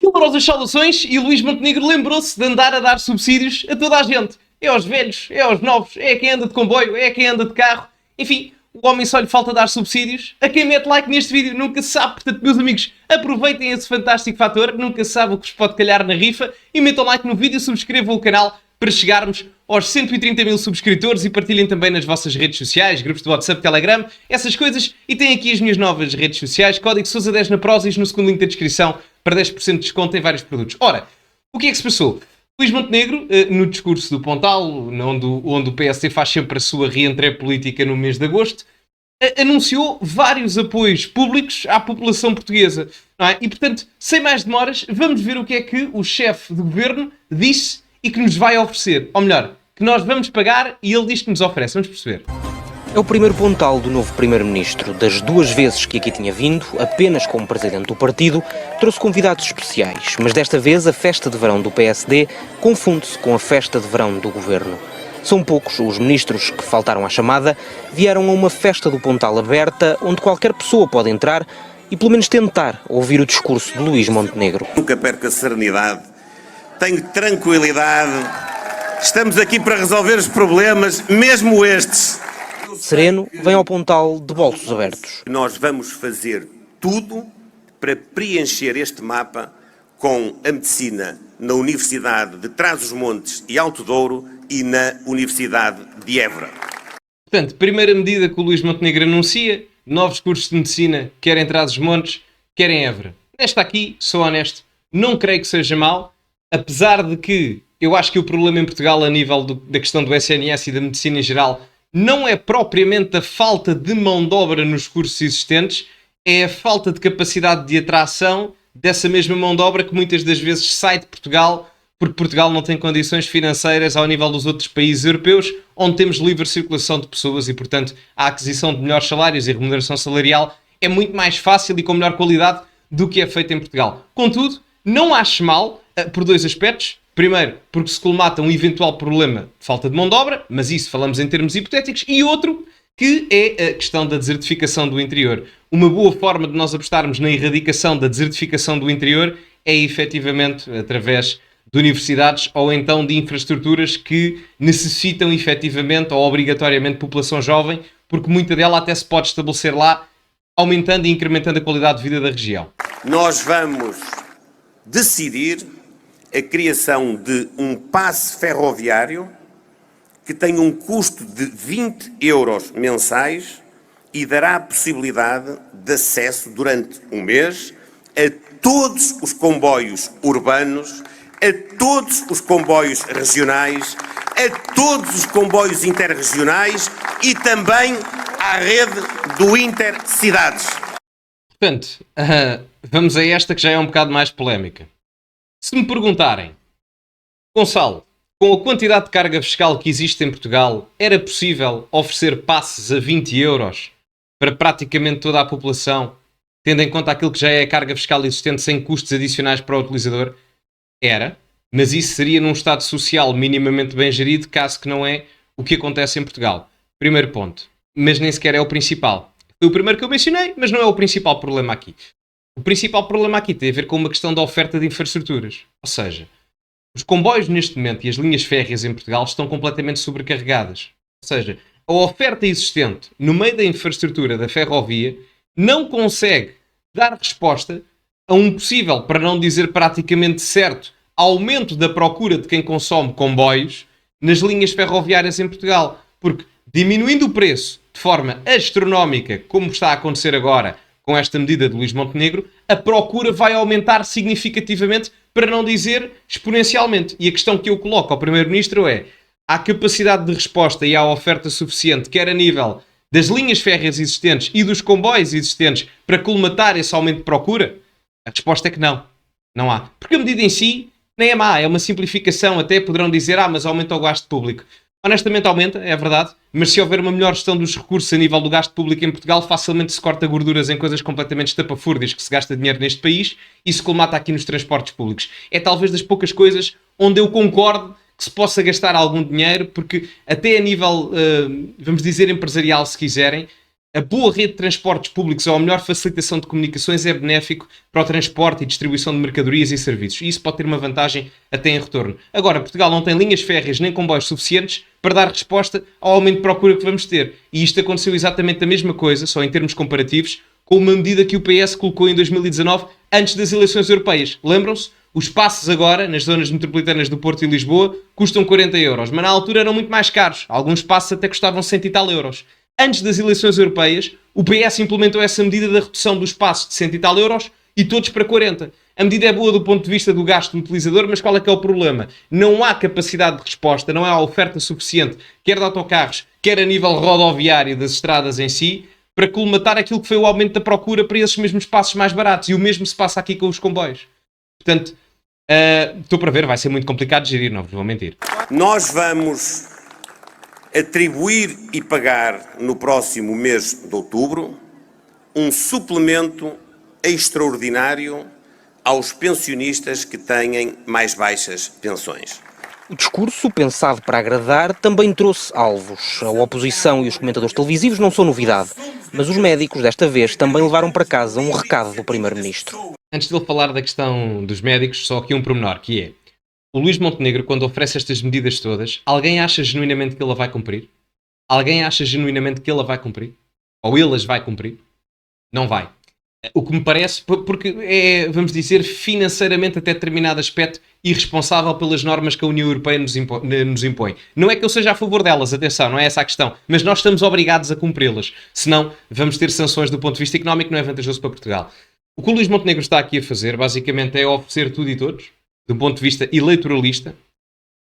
Calorosas saudações e Luís Montenegro lembrou-se de andar a dar subsídios a toda a gente. É aos velhos, é aos novos, é a quem anda de comboio, é a quem anda de carro. Enfim, o homem só lhe falta dar subsídios a quem mete like neste vídeo. Nunca se sabe, portanto, meus amigos, aproveitem esse fantástico fator. Nunca se sabe o que vos pode calhar na rifa. E metam like no vídeo, subscrevam o canal para chegarmos aos 130 mil subscritores e partilhem também nas vossas redes sociais, grupos de WhatsApp, Telegram, essas coisas. E tem aqui as minhas novas redes sociais, código Sousa10 na Prozis, no segundo link da descrição, para 10% de desconto em vários produtos. Ora, o que é que se passou? Luís Montenegro, no discurso do Pontal, onde o PSD faz sempre a sua reentrée política no mês de agosto, anunciou vários apoios públicos à população portuguesa. Não é? E, portanto, sem mais demoras, vamos ver o que é que o chefe de governo disse e que nos vai oferecer. Ou melhor, que nós vamos pagar e ele diz que nos oferece. Vamos perceber. É o primeiro Pontal do novo Primeiro-Ministro. Das duas vezes que aqui tinha vindo, apenas como presidente do partido, trouxe convidados especiais. Mas desta vez a festa de verão do PSD confunde-se com a festa de verão do governo. São poucos os ministros que faltaram à chamada, vieram a uma festa do Pontal aberta, onde qualquer pessoa pode entrar e pelo menos tentar ouvir o discurso de Luís Montenegro. Nunca perco a serenidade, tenho tranquilidade, estamos aqui para resolver os problemas, mesmo estes. Sereno, vem ao Pontal de bolsos abertos. Nós vamos fazer tudo para preencher este mapa com a medicina na Universidade de Trás-os-Montes e Alto Douro e na Universidade de Évora. Portanto, primeira medida que o Luís Montenegro anuncia, novos cursos de medicina, quer em Trás-os-Montes, quer em Évora. Nesta aqui, sou honesto, não creio que seja mau, apesar de que eu acho que o problema em Portugal a nível da questão do SNS e da medicina em geral não é propriamente a falta de mão de obra nos cursos existentes, é a falta de capacidade de atração dessa mesma mão de obra que muitas das vezes sai de Portugal, porque Portugal não tem condições financeiras ao nível dos outros países europeus, onde temos livre circulação de pessoas e, portanto, a aquisição de melhores salários e remuneração salarial é muito mais fácil e com melhor qualidade do que é feito em Portugal. Contudo, não acho mal, por dois aspectos. Primeiro, porque se colmata um eventual problema de falta de mão de obra, mas isso falamos em termos hipotéticos, e outro, que é a questão da desertificação do interior. Uma boa forma de nós apostarmos na erradicação da desertificação do interior é efetivamente através de universidades ou então de infraestruturas que necessitam efetivamente ou obrigatoriamente população jovem, porque muita dela até se pode estabelecer lá, aumentando e incrementando a qualidade de vida da região. Nós vamos decidir a criação de um passe ferroviário que tem um custo de 20 euros mensais e dará a possibilidade de acesso durante um mês a todos os comboios urbanos, a todos os comboios regionais, a todos os comboios interregionais e também à rede do Intercidades. Portanto, vamos a esta que já é um bocado mais polémica. Se me perguntarem, Gonçalo, com a quantidade de carga fiscal que existe em Portugal, era possível oferecer passes a 20 euros para praticamente toda a população, tendo em conta aquilo que já é a carga fiscal existente sem custos adicionais para o utilizador? Era, mas isso seria num Estado social minimamente bem gerido, caso que não é o que acontece em Portugal. Primeiro ponto. Mas nem sequer é o principal. Foi o primeiro que eu mencionei, mas não é o principal problema aqui. O principal problema aqui tem a ver com uma questão da oferta de infraestruturas. Ou seja, os comboios neste momento e as linhas férreas em Portugal estão completamente sobrecarregadas. Ou seja, a oferta existente no meio da infraestrutura da ferrovia não consegue dar resposta a um possível, para não dizer praticamente certo, aumento da procura de quem consome comboios nas linhas ferroviárias em Portugal. Porque diminuindo o preço de forma astronómica, como está a acontecer agora com esta medida de Luís Montenegro, a procura vai aumentar significativamente, para não dizer exponencialmente. E a questão que eu coloco ao Primeiro-Ministro é: há capacidade de resposta e há oferta suficiente, quer a nível das linhas férreas existentes e dos comboios existentes, para colmatar esse aumento de procura? A resposta é que não. Não há. Porque a medida em si nem é má, é uma simplificação. Até poderão dizer, mas aumenta o gasto público. Honestamente aumenta, é verdade, mas se houver uma melhor gestão dos recursos a nível do gasto público em Portugal, facilmente se corta gorduras em coisas completamente estapafúrdias que se gasta dinheiro neste país e se colmata aqui nos transportes públicos. É talvez das poucas coisas onde eu concordo que se possa gastar algum dinheiro, porque até a nível, vamos dizer, empresarial, se quiserem, A boa rede de transportes públicos ou a melhor facilitação de comunicações é benéfico para o transporte e distribuição de mercadorias e serviços. E isso pode ter uma vantagem até em retorno. Agora, Portugal não tem linhas férreas nem comboios suficientes para dar resposta ao aumento de procura que vamos ter. E isto aconteceu exatamente a mesma coisa, só em termos comparativos, com uma medida que o PS colocou em 2019, antes das eleições europeias. Lembram-se? Os passes agora, nas zonas metropolitanas do Porto e Lisboa, custam 40 euros, mas na altura eram muito mais caros. Alguns passes até custavam 100 e tal euros. Antes das eleições europeias, o PS implementou essa medida da redução dos passes de 100 e tal euros e todos para 40. A medida é boa do ponto de vista do gasto do utilizador, mas qual é que é o problema? Não há capacidade de resposta, não há oferta suficiente, quer de autocarros, quer a nível rodoviário das estradas em si, para colmatar aquilo que foi o aumento da procura para esses mesmos passos mais baratos. E o mesmo se passa aqui com os comboios. Portanto, estou para ver, vai ser muito complicado de gerir, não vos vou mentir. Nós vamos atribuir e pagar no próximo mês de outubro um suplemento extraordinário aos pensionistas que têm mais baixas pensões. O discurso, pensado para agradar, também trouxe alvos. A oposição e os comentadores televisivos não são novidade, mas os médicos, desta vez, também levaram para casa um recado do Primeiro-Ministro. Antes de ele falar da questão dos médicos, só aqui um pormenor, que é: o Luís Montenegro, quando oferece estas medidas todas, alguém acha genuinamente que ele a vai cumprir? Alguém acha genuinamente que ele a vai cumprir? Ou ele as vai cumprir? Não vai. O que me parece, porque é, vamos dizer, financeiramente até determinado aspecto irresponsável pelas normas que a União Europeia nos impõe. Não é que eu seja a favor delas, atenção, não é essa a questão, mas nós estamos obrigados a cumpri-las. Senão, vamos ter sanções do ponto de vista económico, não é vantajoso para Portugal. O que o Luís Montenegro está aqui a fazer, basicamente, é oferecer tudo e todos, do ponto de vista eleitoralista,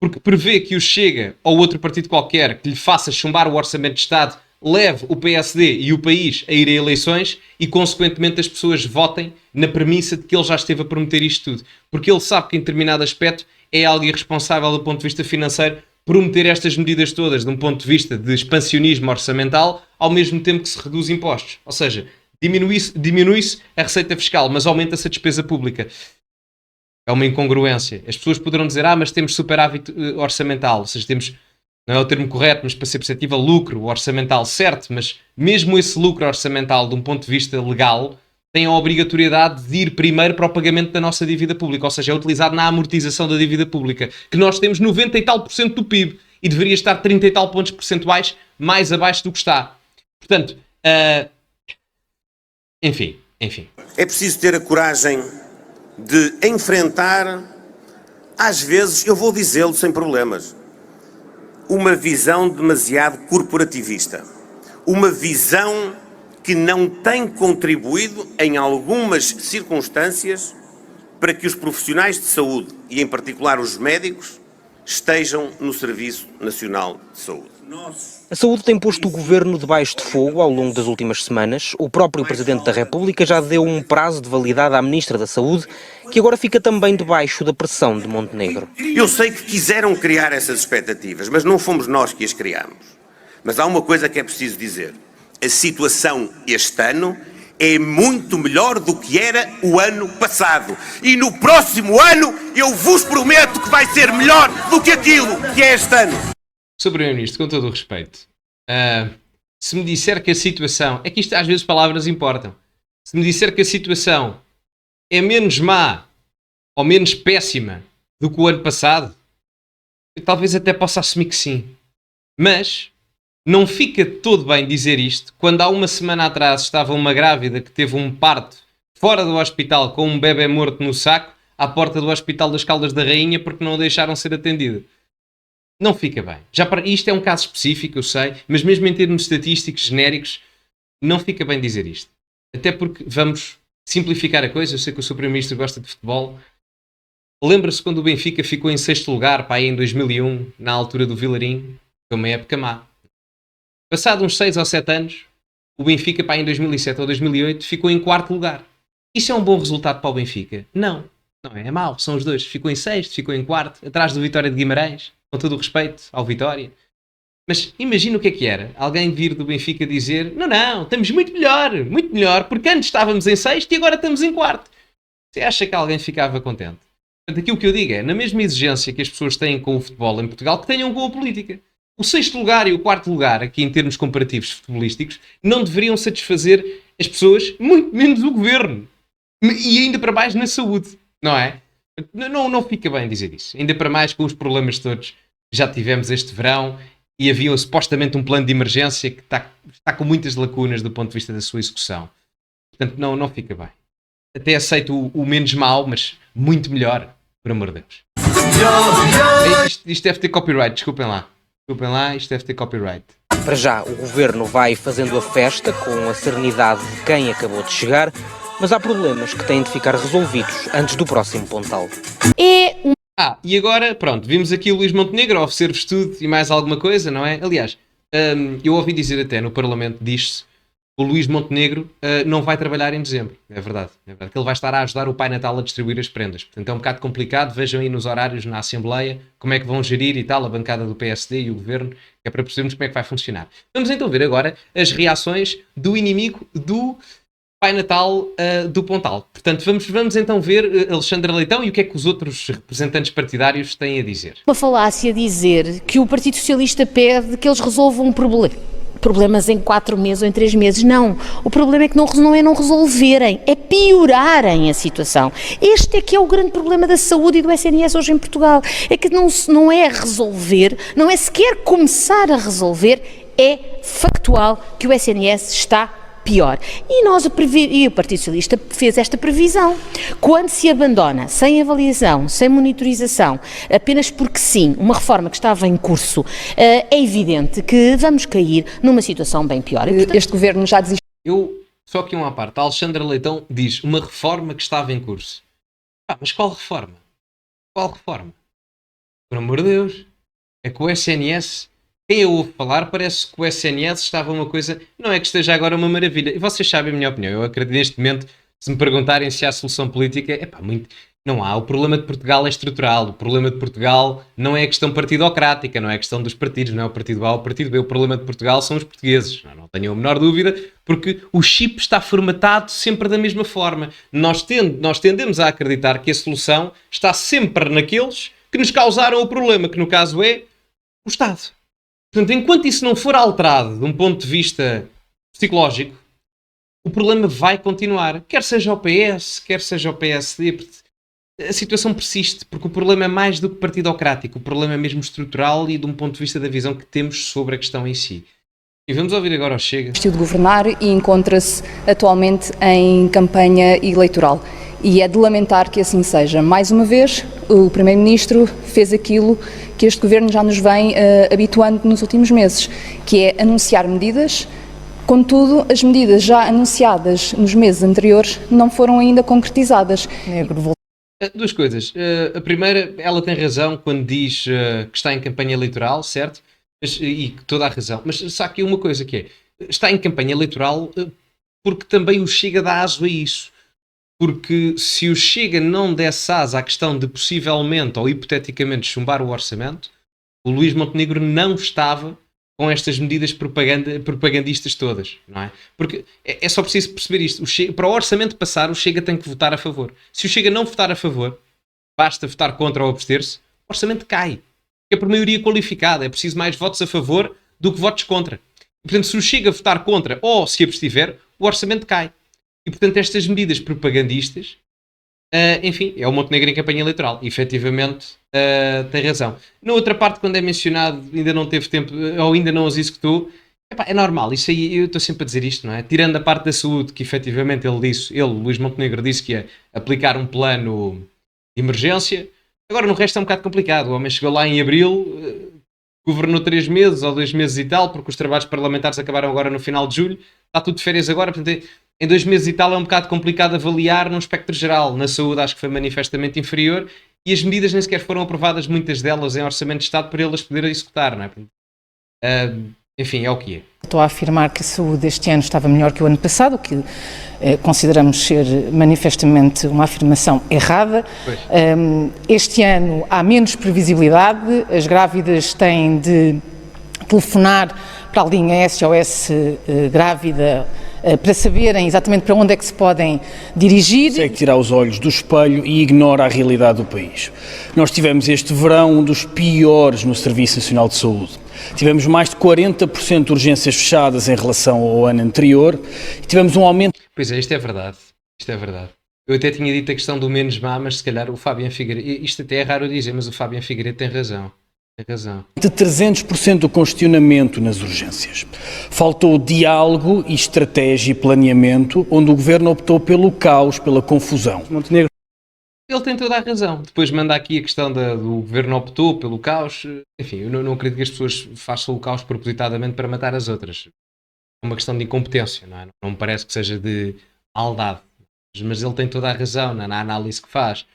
porque prevê que o Chega ou outro partido qualquer que lhe faça chumbar o Orçamento de Estado leve o PSD e o país a ir a eleições e, consequentemente, as pessoas votem na premissa de que ele já esteve a prometer isto tudo. Porque ele sabe que, em determinado aspecto, é algo irresponsável do ponto de vista financeiro prometer estas medidas todas de um ponto de vista de expansionismo orçamental, ao mesmo tempo que se reduz impostos. Ou seja, diminui-se a receita fiscal, mas aumenta-se a despesa pública. É uma incongruência. As pessoas poderão dizer, mas temos superávit orçamental, ou seja, temos, não é o termo correto, mas para ser perceptível, lucro orçamental, certo, mas mesmo esse lucro orçamental, de um ponto de vista legal, tem a obrigatoriedade de ir primeiro para o pagamento da nossa dívida pública, ou seja, é utilizado na amortização da dívida pública, que nós temos 90 e tal por cento do PIB, e deveria estar 30 e tal pontos percentuais mais abaixo do que está. Portanto, enfim. É preciso ter a coragem de enfrentar, às vezes, eu vou dizê-lo sem problemas, uma visão demasiado corporativista. Uma visão que não tem contribuído, em algumas circunstâncias, para que os profissionais de saúde, e em particular os médicos, estejam no Serviço Nacional de Saúde. A saúde tem posto o governo debaixo de fogo ao longo das últimas semanas. O próprio Presidente da República já deu um prazo de validade à Ministra da Saúde, que agora fica também debaixo da pressão de Montenegro. Eu sei que quiseram criar essas expectativas, mas não fomos nós que as criámos. Mas há uma coisa que é preciso dizer. A situação este ano é muito melhor do que era o ano passado. E no próximo ano eu vos prometo que vai ser melhor do que aquilo que é este ano. Sr. Primeiro-Ministro, com todo o respeito, se me disser que a situação... É que isto às vezes palavras importam. Se me disser que a situação é menos má ou menos péssima do que o ano passado, eu talvez até possa assumir que sim. Mas não fica todo bem dizer isto quando há uma semana atrás estava uma grávida que teve um parto fora do hospital com um bebê morto no saco à porta do Hospital das Caldas da Rainha porque não o deixaram ser atendida. Não fica bem. Isto é um caso específico, eu sei, mas mesmo em termos estatísticos genéricos, não fica bem dizer isto. Até porque vamos simplificar a coisa. Eu sei que o Sr. Primeiro-Ministro gosta de futebol. Lembra-se quando o Benfica ficou em 6º lugar, aí em 2001, na altura do Vilarim? Foi uma época má. Passado uns 6 ou 7 anos, o Benfica, em 2007 ou 2008, ficou em 4º lugar. Isso é um bom resultado para o Benfica? Não. Não é mau. São os dois. Ficou em 6º, ficou em 4º, atrás do Vitória de Guimarães. Com todo o respeito ao Vitória. Mas imagina o que era alguém vir do Benfica dizer não, estamos muito melhor, porque antes estávamos em 6º e agora estamos em 4º. Você acha que alguém ficava contente? Portanto, aquilo que eu digo é, na mesma exigência que as pessoas têm com o futebol em Portugal, que tenham com a política. o 6º lugar e o 4º lugar, aqui em termos comparativos futebolísticos, não deveriam satisfazer as pessoas, muito menos o governo. E ainda para mais na saúde, não é? Não fica bem dizer isso. Ainda para mais com os problemas todos que já tivemos este verão e havia supostamente um plano de emergência que está com muitas lacunas do ponto de vista da sua execução. Portanto, não fica bem. Até aceito o menos mau, mas muito melhor, por amor de Deus. Isto deve ter copyright, desculpem lá, isto deve ter copyright. Para já, o governo vai fazendo a festa com a serenidade de quem acabou de chegar, mas há problemas que têm de ficar resolvidos antes do próximo Pontal. E agora, pronto, vimos aqui o Luís Montenegro a oferecer-vos tudo e mais alguma coisa, não é? Aliás, eu ouvi dizer até no Parlamento, diz-se, o Luís Montenegro não vai trabalhar em dezembro. É verdade, que ele vai estar a ajudar o Pai Natal a distribuir as prendas. Portanto, é um bocado complicado. Vejam aí nos horários na Assembleia como é que vão gerir e tal a bancada do PSD e o Governo, que é para percebermos como é que vai funcionar. Vamos então ver agora as reações do inimigo do Pai Natal do Pontal. Portanto, vamos então ver Alexandre Leitão e o que é que os outros representantes partidários têm a dizer. Uma falácia dizer que o Partido Socialista pede que eles resolvam problemas em 4 meses ou em 3 meses. Não. O problema é que não é não resolverem, é piorarem a situação. Este é que é o grande problema da saúde e do SNS hoje em Portugal. É que não é resolver, não é sequer começar a resolver, é factual que o SNS está pior. E o Partido Socialista fez esta previsão. Quando se abandona, sem avaliação, sem monitorização, apenas porque sim, uma reforma que estava em curso, é evidente que vamos cair numa situação bem pior. E, portanto, este governo já desistiu. Só aqui uma parte. A Alexandre Leitão diz uma reforma que estava em curso. Mas qual reforma? Qual reforma? Por amor de Deus. É que o SNS... Quem eu ouvo falar parece que o SNS estava uma coisa... Não é que esteja agora uma maravilha. E vocês sabem a minha opinião. Eu acredito neste momento, se me perguntarem se há solução política... Não há. O problema de Portugal é estrutural. O problema de Portugal não é a questão partidocrática. Não é a questão dos partidos. Não é o partido A ou o partido B. O problema de Portugal são os portugueses. Não tenho a menor dúvida. Porque o chip está formatado sempre da mesma forma. Nós tendemos a acreditar que a solução está sempre naqueles que nos causaram o problema. Que no caso é o Estado. Portanto, enquanto isso não for alterado de um ponto de vista psicológico, o problema vai continuar. Quer seja o PS, quer seja o PSD. A situação persiste, porque o problema é mais do que partidocrático. O problema é mesmo estrutural e de um ponto de vista da visão que temos sobre a questão em si. E vamos ouvir agora o Chega. Desistiu de governar e encontra-se atualmente em campanha eleitoral. E é de lamentar que assim seja. Mais uma vez, o Primeiro-Ministro fez aquilo que este Governo já nos vem habituando nos últimos meses, que é anunciar medidas. Contudo, as medidas já anunciadas nos meses anteriores não foram ainda concretizadas. Duas coisas. A primeira, ela tem razão quando diz que está em campanha eleitoral, certo? E toda a razão. Mas só aqui uma coisa que é, está em campanha eleitoral porque também o Chega dá aso a isso. Porque se o Chega não desse asa à questão de possivelmente ou hipoteticamente chumbar o orçamento, o Luís Montenegro não estava com estas medidas propagandistas todas, não é? Porque é só preciso perceber isto. Para o orçamento passar, o Chega tem que votar a favor. Se o Chega não votar a favor, basta votar contra ou abster-se, o orçamento cai. É por maioria qualificada, é preciso mais votos a favor do que votos contra. E, portanto, se o Chega votar contra ou se abstiver, o orçamento cai. E, portanto, estas medidas propagandistas, enfim, é o Montenegro em campanha eleitoral. E, efetivamente, tem razão. Na outra parte, quando é mencionado, ainda não teve tempo, ou ainda não os executou, é normal. Isso aí, eu estou sempre a dizer isto, não é? Tirando a parte da saúde, que efetivamente Luís Montenegro, disse que ia aplicar um plano de emergência. Agora, no resto é um bocado complicado. O homem chegou lá em abril, governou 3 meses ou 2 meses e tal, porque os trabalhos parlamentares acabaram agora no final de julho. Está tudo de férias agora, portanto... Em 2 meses e tal é um bocado complicado avaliar num espectro geral. Na saúde acho que foi manifestamente inferior e as medidas nem sequer foram aprovadas, muitas delas em orçamento de Estado, para elas poderem executar, não é? Enfim, é o que é. Estou a afirmar que a saúde este ano estava melhor que o ano passado, o que consideramos ser manifestamente uma afirmação errada. Este ano há menos previsibilidade, as grávidas têm de telefonar para a linha SOS Grávida para saberem exatamente para onde é que se podem dirigir. Consegue tirar os olhos do espelho e ignora a realidade do país. Nós tivemos este verão um dos piores no Serviço Nacional de Saúde. Tivemos mais de 40% de urgências fechadas em relação ao ano anterior e tivemos um aumento... Pois é, isto é verdade. Isto é verdade. Eu até tinha dito a questão do menos má, mas se calhar o Fabian Figueiredo... Isto até é raro dizer, mas o Fabian Figueiredo tem razão. Tem razão. De 300% do congestionamento nas urgências. Faltou diálogo e estratégia e planeamento, onde o Governo optou pelo caos, pela confusão. Montenegro. Ele tem toda a razão. Depois manda aqui a questão do Governo optou pelo caos. Enfim, eu não acredito que as pessoas façam o caos propositadamente para matar as outras. É uma questão de incompetência, não é? Não me parece que seja de maldade. Mas ele tem toda a razão na análise que faz.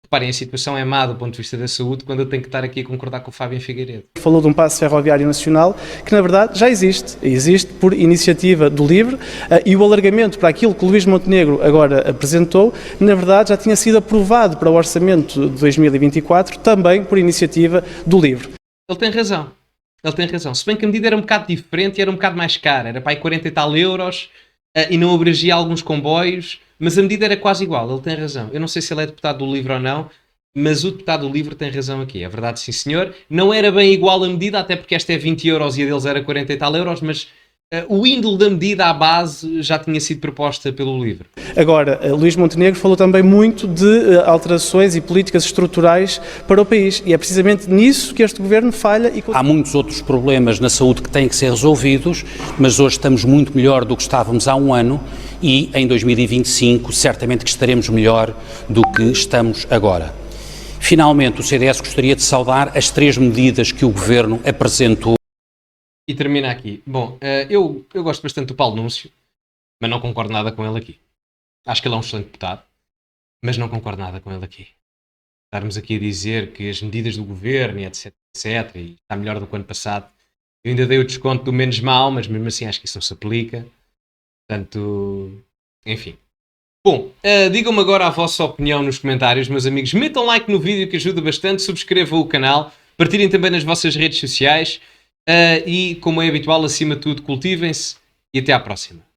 Reparem, a situação é má do ponto de vista da saúde quando eu tenho que estar aqui a concordar com o Fabian Figueiredo. Falou de um passo ferroviário nacional que, na verdade, já existe. Existe por iniciativa do LIVRE e o alargamento para aquilo que o Luís Montenegro agora apresentou, na verdade, já tinha sido aprovado para o orçamento de 2024, também por iniciativa do LIVRE. Ele tem razão. Ele tem razão. Se bem que a medida era um bocado diferente e era um bocado mais cara. Era para aí 40 e tal euros e não abrangia alguns comboios. Mas a medida era quase igual, ele tem razão. Eu não sei se ele é deputado do LIVRE ou não, mas o deputado do LIVRE tem razão aqui. É verdade, sim senhor. Não era bem igual a medida, até porque esta é 20 euros e a deles era 40 e tal euros, mas o índole da medida à base já tinha sido proposta pelo LIVRE. Agora, Luís Montenegro falou também muito de alterações e políticas estruturais para o país. E é precisamente nisso que este Governo falha. Há muitos outros problemas na saúde que têm que ser resolvidos, mas hoje estamos muito melhor do que estávamos há um ano e em 2025 certamente que estaremos melhor do que estamos agora. Finalmente, o CDS gostaria de saudar as 3 medidas que o Governo apresentou. E termina aqui. Bom, eu gosto bastante do Paulo Núncio, mas não concordo nada com ele aqui. Acho que ele é um excelente deputado, mas não concordo nada com ele aqui. Estarmos aqui a dizer que as medidas do Governo e etc, etc, e está melhor do que o ano passado. Eu ainda dei o desconto do menos mal, mas mesmo assim acho que isso não se aplica. Portanto, enfim. Bom, digam-me agora a vossa opinião nos comentários, meus amigos. Metam like no vídeo que ajuda bastante, subscrevam o canal, partilhem também nas vossas redes sociais e, como é habitual, acima de tudo, cultivem-se e até à próxima.